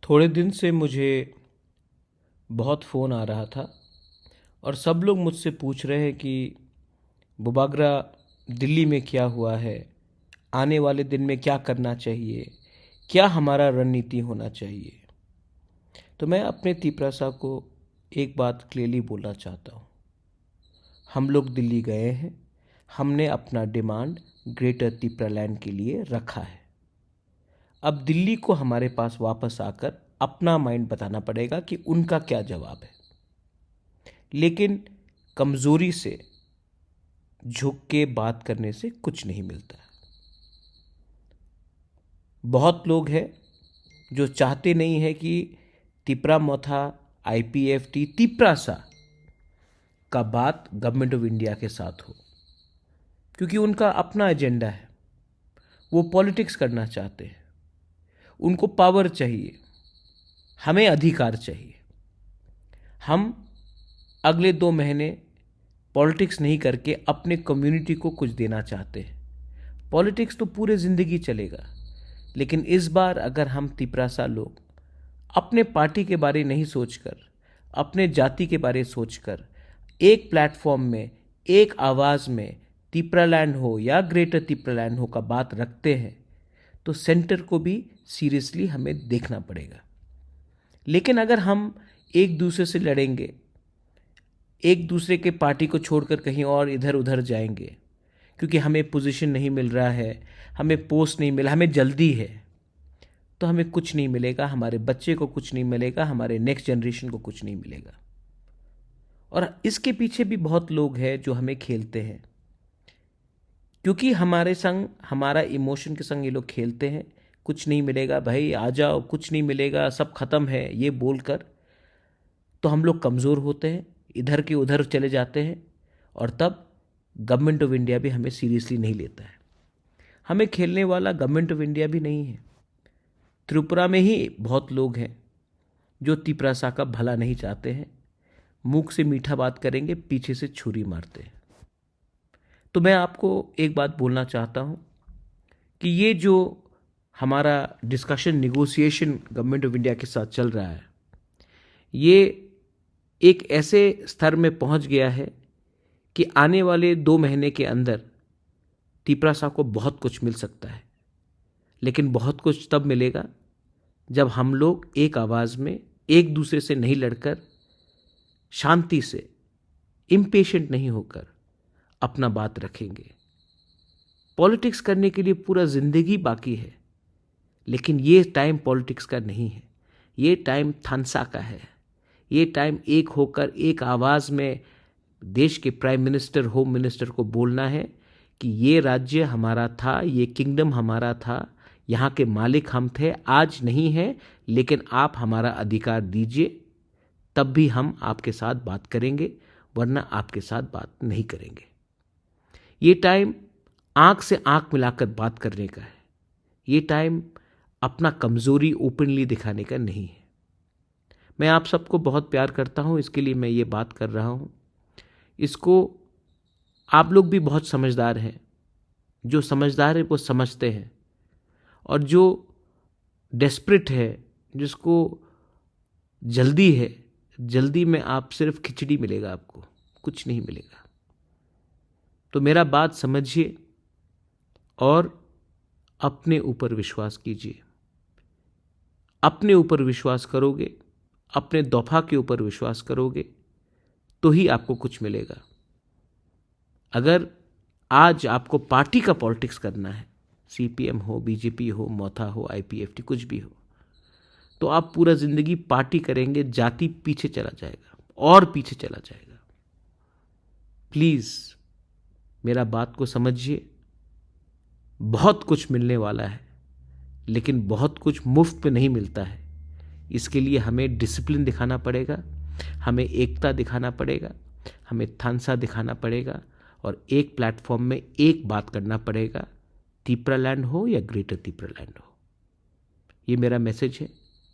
थोड़े दिन से मुझे बहुत फ़ोन आ रहा था और सब लोग मुझसे पूछ रहे हैं कि बुबागरा दिल्ली में क्या हुआ है, आने वाले दिन में क्या करना चाहिए, क्या हमारा रणनीति होना चाहिए। तो मैं अपने तिपरासा को एक बात क्लियरली बोलना चाहता हूँ। हम लोग दिल्ली गए हैं, हमने अपना डिमांड ग्रेटर तिपरालैंड के लिए रखा है। अब दिल्ली को हमारे पास वापस आकर अपना माइंड बताना पड़ेगा कि उनका क्या जवाब है। लेकिन कमज़ोरी से झुक के बात करने से कुछ नहीं मिलता। बहुत लोग हैं जो चाहते नहीं है कि तिपरा मोथा IPFT तिपरासा का बात गवर्नमेंट ऑफ इंडिया के साथ हो, क्योंकि उनका अपना एजेंडा है। वो पॉलिटिक्स करना चाहते हैं, उनको पावर चाहिए, हमें अधिकार चाहिए। हम अगले 2 महीने पॉलिटिक्स नहीं करके अपने कम्युनिटी को कुछ देना चाहते हैं। पॉलिटिक्स तो पूरे ज़िंदगी चलेगा, लेकिन इस बार अगर हम तिपरासा लोग अपने पार्टी के बारे नहीं सोचकर, अपने जाति के बारे सोचकर एक प्लेटफॉर्म में, एक आवाज़ में तिपरालैंड हो या ग्रेटर तिपरालैंड हो का बात रखते हैं, तो सेंटर को भी सीरियसली हमें देखना पड़ेगा। लेकिन अगर हम एक दूसरे से लड़ेंगे, एक दूसरे के पार्टी को छोड़कर कहीं और इधर उधर जाएंगे, क्योंकि हमें पोजीशन नहीं मिल रहा है, हमें पोस्ट नहीं मिला, हमें जल्दी है, तो हमें कुछ नहीं मिलेगा, हमारे बच्चे को कुछ नहीं मिलेगा, हमारे नेक्स्ट जनरेशन को कुछ नहीं मिलेगा। और इसके पीछे भी बहुत लोग हैं जो हमें खेलते हैं, क्योंकि हमारे संग, हमारा इमोशन के संग ये लोग खेलते हैं। कुछ नहीं मिलेगा भाई, आ जाओ, कुछ नहीं मिलेगा, सब खत्म है, ये बोलकर तो हम लोग कमज़ोर होते हैं, इधर के उधर चले जाते हैं, और तब गवर्नमेंट ऑफ इंडिया भी हमें सीरियसली नहीं लेता है। हमें खेलने वाला गवर्नमेंट ऑफ इंडिया भी नहीं है। त्रिपुरा में ही बहुत लोग हैं जो तिपरासा का भला नहीं चाहते हैं, मुख से मीठा बात करेंगे, पीछे से छुरी मारते हैं। तो मैं आपको एक बात बोलना चाहता हूँ कि ये जो हमारा discussion, negotiation government of India के साथ चल रहा है, ये एक ऐसे स्तर में पहुंच गया है कि आने वाले 2 महीने के अंदर तिपरासा को बहुत कुछ मिल सकता है। लेकिन बहुत कुछ तब मिलेगा जब हम लोग एक आवाज़ में, एक दूसरे से नहीं लड़कर, शांति से, इम्पेशेंट नहीं होकर अपना बात रखेंगे। पॉलिटिक्स करने के लिए पूरा ज़िंदगी बाकी है, लेकिन ये टाइम पॉलिटिक्स का नहीं है, ये टाइम थानसा का है। ये टाइम एक होकर, एक आवाज़ में देश के प्राइम मिनिस्टर, होम मिनिस्टर को बोलना है कि ये राज्य हमारा था, ये किंगडम हमारा था, यहाँ के मालिक हम थे, आज नहीं है, लेकिन आप हमारा अधिकार दीजिए, तब भी हम आपके साथ बात करेंगे, वरना आपके साथ बात नहीं करेंगे। ये टाइम आँख से आँख मिलाकर बात करने का है। ये टाइम अपना कमज़ोरी ओपनली दिखाने का नहीं है। मैं आप सबको बहुत प्यार करता हूँ, इसके लिए मैं ये बात कर रहा हूँ। इसको आप लोग भी बहुत समझदार हैं, जो समझदार है वो समझते हैं, और जो डेस्परेट है, जिसको जल्दी है, जल्दी में आप सिर्फ खिचड़ी मिलेगा, आपको कुछ नहीं मिलेगा। तो मेरा बात समझिए और अपने ऊपर विश्वास कीजिए। अपने ऊपर विश्वास करोगे, अपने दफा के ऊपर विश्वास करोगे, तो ही आपको कुछ मिलेगा। अगर आज आपको पार्टी का पॉलिटिक्स करना है, CPM हो, BJP हो, मोथा हो, IPFT, कुछ भी हो, तो आप पूरा ज़िंदगी पार्टी करेंगे, जाति पीछे चला जाएगा और पीछे चला जाएगा। प्लीज़ मेरा बात को समझिए। बहुत कुछ मिलने वाला है, लेकिन बहुत कुछ मुफ्त पे नहीं मिलता है। इसके लिए हमें डिसिप्लिन दिखाना पड़ेगा, हमें एकता दिखाना पड़ेगा, हमें थानसा दिखाना पड़ेगा, और एक प्लेटफॉर्म में एक बात करना पड़ेगा, तिपरालैंड हो या ग्रेटर तिपरालैंड हो। ये मेरा मैसेज है।